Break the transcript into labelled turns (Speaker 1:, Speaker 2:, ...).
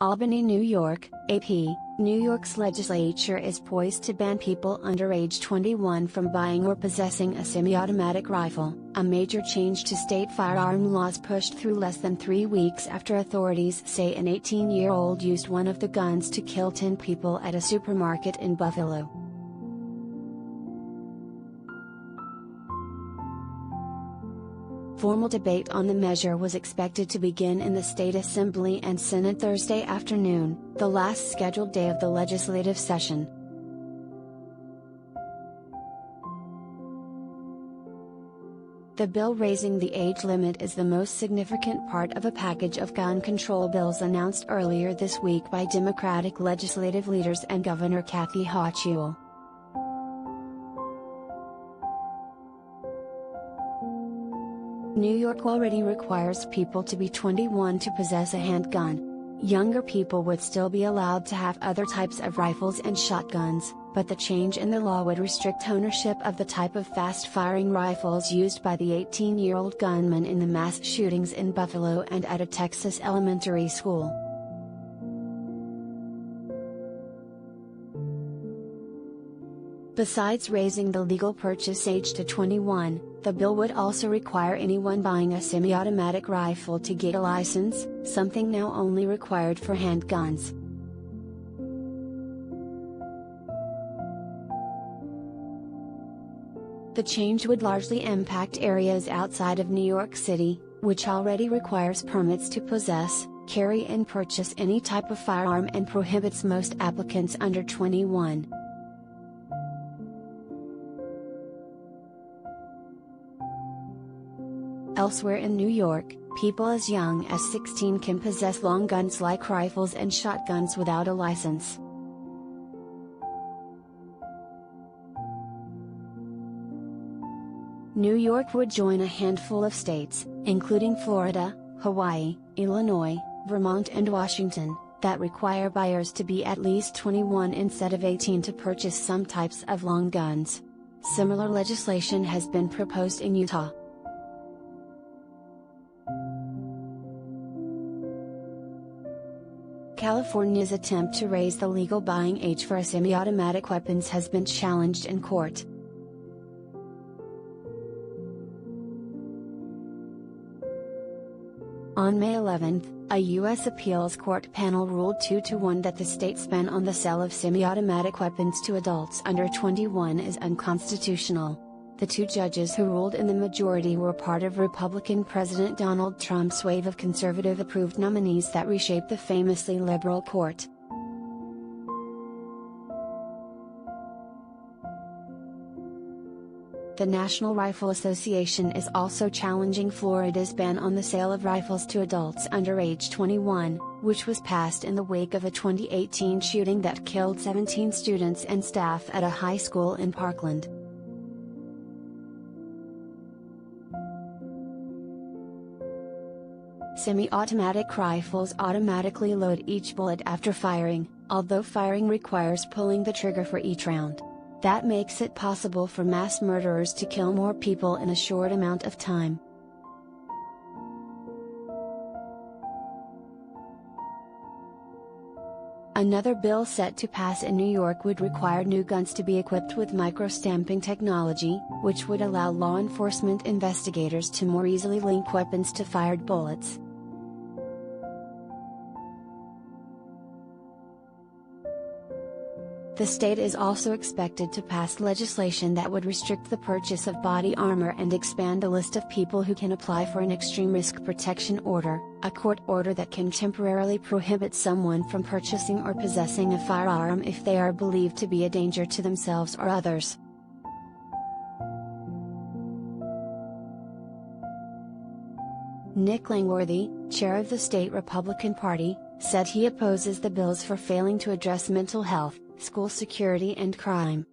Speaker 1: Albany, New York, AP, New York's legislature is poised to ban people under age 21 from buying or possessing a semi-automatic rifle, a major change to state firearm laws pushed through less than 3 weeks after authorities say an 18-year-old used one of the guns to kill 10 people at a supermarket in Buffalo. Formal debate on the measure was expected to begin in the State Assembly and Senate Thursday afternoon, the last scheduled day of the legislative session. The bill raising the age limit is the most significant part of a package of gun control bills announced earlier this week by Democratic legislative leaders and Governor Kathy Hochul. New York already requires people to be 21 to possess a handgun. Younger people would still be allowed to have other types of rifles and shotguns, but the change in the law would restrict ownership of the type of fast-firing rifles used by the 18-year-old gunman in the mass shootings in Buffalo and at a Texas elementary school. Besides raising the legal purchase age to 21, the bill would also require anyone buying a semi-automatic rifle to get a license, something now only required for handguns. The change would largely impact areas outside of New York City, which already requires permits to possess, carry and purchase any type of firearm and prohibits most applicants under 21. Elsewhere in New York, people as young as 16 can possess long guns like rifles and shotguns without a license. New York would join a handful of states, including Florida, Hawaii, Illinois, Vermont and Washington, that require buyers to be at least 21 instead of 18 to purchase some types of long guns. Similar legislation has been proposed in Utah. California's attempt to raise the legal buying age for semi-automatic weapons has been challenged in court. On May 11, a U.S. appeals court panel ruled 2-1 that the state's ban on the sale of semi-automatic weapons to adults under 21 is unconstitutional. The two judges who ruled in the majority were part of Republican President Donald Trump's wave of conservative-approved nominees that reshaped the famously liberal court. The National Rifle Association is also challenging Florida's ban on the sale of rifles to adults under age 21, which was passed in the wake of a 2018 shooting that killed 17 students and staff at a high school in Parkland. Semi-automatic rifles automatically load each bullet after firing, although firing requires pulling the trigger for each round. That makes it possible for mass murderers to kill more people in a short amount of time. Another bill set to pass in New York would require new guns to be equipped with micro-stamping technology, which would allow law enforcement investigators to more easily link weapons to fired bullets. The state is also expected to pass legislation that would restrict the purchase of body armor and expand the list of people who can apply for an extreme risk protection order, a court order that can temporarily prohibit someone from purchasing or possessing a firearm if they are believed to be a danger to themselves or others. Nick Langworthy, chair of the state Republican Party, said he opposes the bills for failing to address mental health, school security and crime.